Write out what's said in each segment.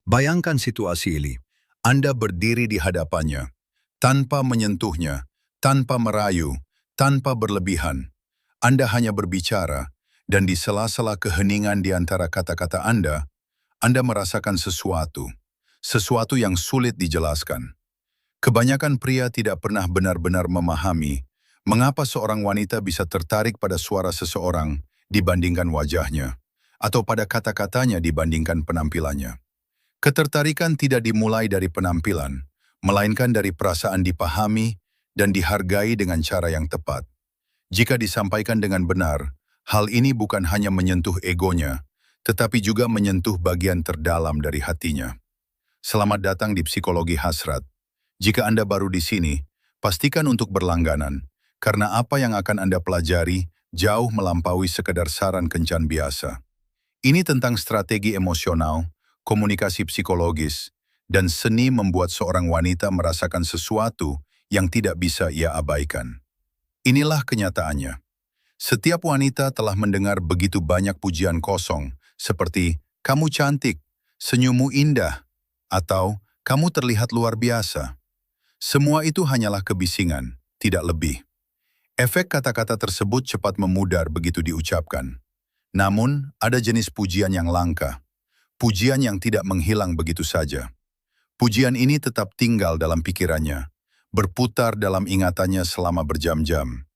Bayangkan situasi ini. Anda berdiri di hadapannya, tanpa menyentuhnya, tanpa merayu, tanpa berlebihan. Anda hanya berbicara, dan di sela-sela keheningan di antara kata-kata Anda merasakan sesuatu yang sulit dijelaskan. Kebanyakan pria tidak pernah benar-benar memahami mengapa seorang wanita bisa tertarik pada suara seseorang dibandingkan wajahnya, atau pada kata-katanya dibandingkan penampilannya. Ketertarikan tidak dimulai dari penampilan, melainkan dari perasaan dipahami dan dihargai dengan cara yang tepat. Jika disampaikan dengan benar, hal ini bukan hanya menyentuh egonya, tetapi juga menyentuh bagian terdalam dari hatinya. Selamat datang di Psikologi Hasrat. Jika Anda baru di sini, pastikan untuk berlangganan, karena apa yang akan Anda pelajari jauh melampaui sekedar saran kencan biasa. Ini tentang strategi emosional, komunikasi psikologis, dan seni membuat seorang wanita merasakan sesuatu yang tidak bisa ia abaikan. Inilah kenyataannya. Setiap wanita telah mendengar begitu banyak pujian kosong, seperti "kamu cantik", "senyummu indah", atau "kamu terlihat luar biasa". Semua itu hanyalah kebisingan, tidak lebih. Efek kata-kata tersebut cepat memudar begitu diucapkan. Namun, ada jenis pujian yang langka. Pujian yang tidak menghilang begitu saja. Pujian ini tetap tinggal dalam pikirannya, berputar dalam ingatannya selama berjam-jam.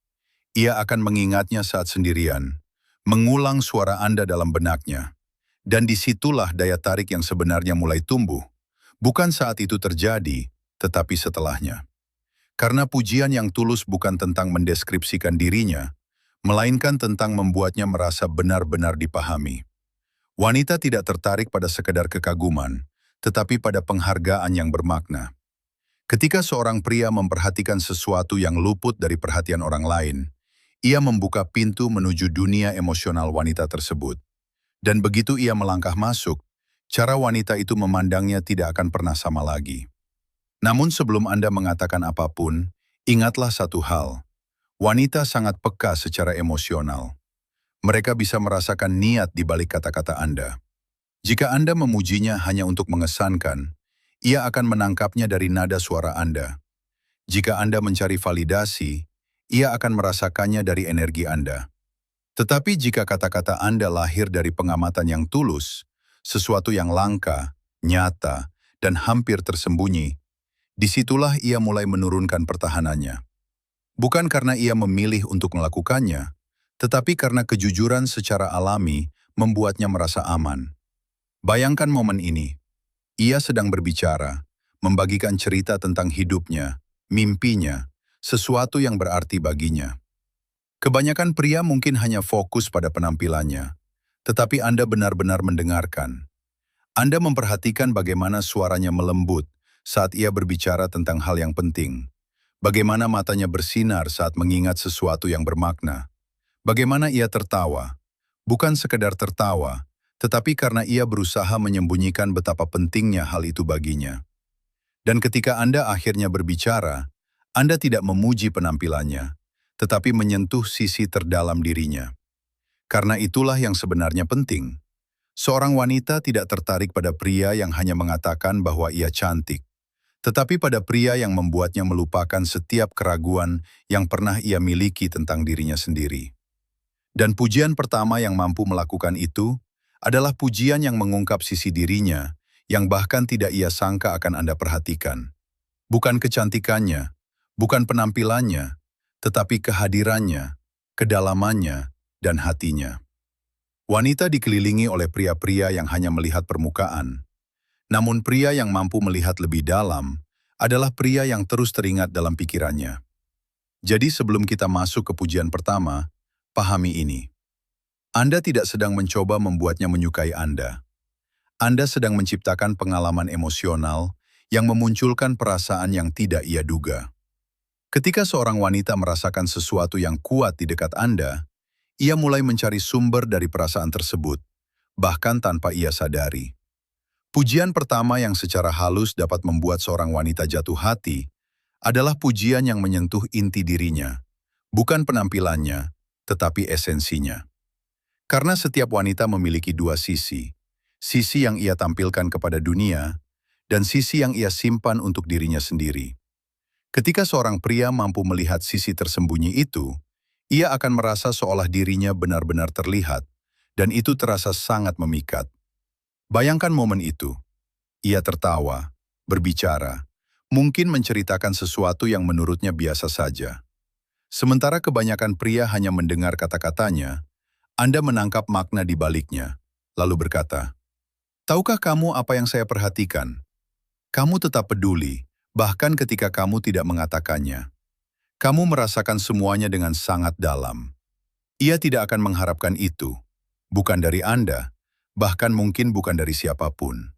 Ia akan mengingatnya saat sendirian, mengulang suara Anda dalam benaknya. Dan disitulah daya tarik yang sebenarnya mulai tumbuh. Bukan saat itu terjadi, tetapi setelahnya. Karena pujian yang tulus bukan tentang mendeskripsikan dirinya, melainkan tentang membuatnya merasa benar-benar dipahami. Wanita tidak tertarik pada sekedar kekaguman, tetapi pada penghargaan yang bermakna. Ketika seorang pria memperhatikan sesuatu yang luput dari perhatian orang lain, ia membuka pintu menuju dunia emosional wanita tersebut. Dan begitu ia melangkah masuk, cara wanita itu memandangnya tidak akan pernah sama lagi. Namun sebelum Anda mengatakan apapun, ingatlah satu hal. Wanita sangat peka secara emosional. Mereka bisa merasakan niat di balik kata-kata Anda. Jika Anda memujinya hanya untuk mengesankan, ia akan menangkapnya dari nada suara Anda. Jika Anda mencari validasi, ia akan merasakannya dari energi Anda. Tetapi jika kata-kata Anda lahir dari pengamatan yang tulus, sesuatu yang langka, nyata, dan hampir tersembunyi, disitulah ia mulai menurunkan pertahanannya. Bukan karena ia memilih untuk melakukannya, tetapi karena kejujuran secara alami membuatnya merasa aman. Bayangkan momen ini. Ia sedang berbicara, membagikan cerita tentang hidupnya, mimpinya, sesuatu yang berarti baginya. Kebanyakan pria mungkin hanya fokus pada penampilannya, tetapi Anda benar-benar mendengarkan. Anda memperhatikan bagaimana suaranya melembut saat ia berbicara tentang hal yang penting. Bagaimana matanya bersinar saat mengingat sesuatu yang bermakna. Bagaimana ia tertawa, bukan sekedar tertawa, tetapi karena ia berusaha menyembunyikan betapa pentingnya hal itu baginya. Dan ketika Anda akhirnya berbicara, Anda tidak memuji penampilannya, tetapi menyentuh sisi terdalam dirinya. Karena itulah yang sebenarnya penting. Seorang wanita tidak tertarik pada pria yang hanya mengatakan bahwa ia cantik, tetapi pada pria yang membuatnya melupakan setiap keraguan yang pernah ia miliki tentang dirinya sendiri. Dan pujian pertama yang mampu melakukan itu adalah pujian yang mengungkap sisi dirinya yang bahkan tidak ia sangka akan Anda perhatikan. Bukan kecantikannya, bukan penampilannya, tetapi kehadirannya, kedalamannya, dan hatinya. Wanita dikelilingi oleh pria-pria yang hanya melihat permukaan. Namun pria yang mampu melihat lebih dalam adalah pria yang terus teringat dalam pikirannya. Jadi sebelum kita masuk ke pujian pertama, pahami ini. Anda tidak sedang mencoba membuatnya menyukai Anda. Anda sedang menciptakan pengalaman emosional yang memunculkan perasaan yang tidak ia duga. Ketika seorang wanita merasakan sesuatu yang kuat di dekat Anda, ia mulai mencari sumber dari perasaan tersebut, bahkan tanpa ia sadari. Pujian pertama yang secara halus dapat membuat seorang wanita jatuh hati adalah pujian yang menyentuh inti dirinya, bukan penampilannya, tetapi esensinya. Karena setiap wanita memiliki dua sisi. sisi yang ia tampilkan kepada dunia, dan sisi yang ia simpan untuk dirinya sendiri. Ketika seorang pria mampu melihat sisi tersembunyi itu, ia akan merasa seolah dirinya benar-benar terlihat, dan itu terasa sangat memikat. Bayangkan momen itu. Ia tertawa, berbicara, mungkin menceritakan sesuatu yang menurutnya biasa saja. Sementara kebanyakan pria hanya mendengar kata-katanya, Anda menangkap makna di baliknya, lalu berkata, "Tahukah kamu apa yang saya perhatikan? Kamu tetap peduli, bahkan ketika kamu tidak mengatakannya. Kamu merasakan semuanya dengan sangat dalam." Ia tidak akan mengharapkan itu, bukan dari Anda, bahkan mungkin bukan dari siapapun.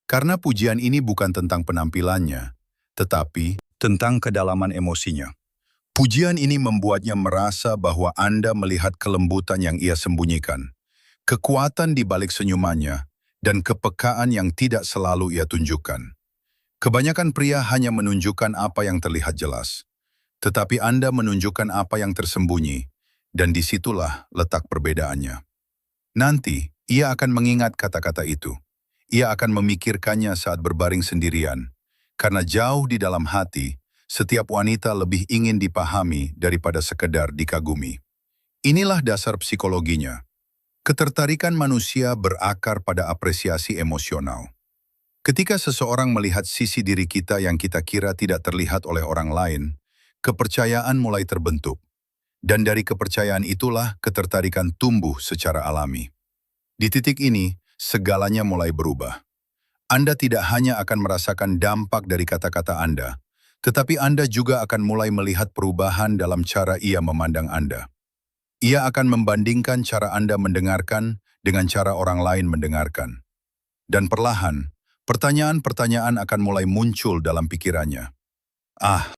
Karena pujian ini bukan tentang penampilannya, tetapi tentang kedalaman emosinya. Pujian ini membuatnya merasa bahwa Anda melihat kelembutan yang ia sembunyikan, kekuatan di balik senyumannya, dan kepekaan yang tidak selalu ia tunjukkan. Kebanyakan pria hanya menunjukkan apa yang terlihat jelas, tetapi Anda menunjukkan apa yang tersembunyi, dan disitulah letak perbedaannya. Nanti, ia akan mengingat kata-kata itu. Ia akan memikirkannya saat berbaring sendirian, karena jauh di dalam hati, setiap wanita lebih ingin dipahami daripada sekedar dikagumi. Inilah dasar psikologinya. Ketertarikan manusia berakar pada apresiasi emosional. Ketika seseorang melihat sisi diri kita yang kita kira tidak terlihat oleh orang lain, kepercayaan mulai terbentuk. Dan dari kepercayaan itulah ketertarikan tumbuh secara alami. Di titik ini, segalanya mulai berubah. Anda tidak hanya akan merasakan dampak dari kata-kata Anda, tetapi Anda juga akan mulai melihat perubahan dalam cara ia memandang Anda. Ia akan membandingkan cara Anda mendengarkan dengan cara orang lain mendengarkan. Dan perlahan, pertanyaan-pertanyaan akan mulai muncul dalam pikirannya. Ah,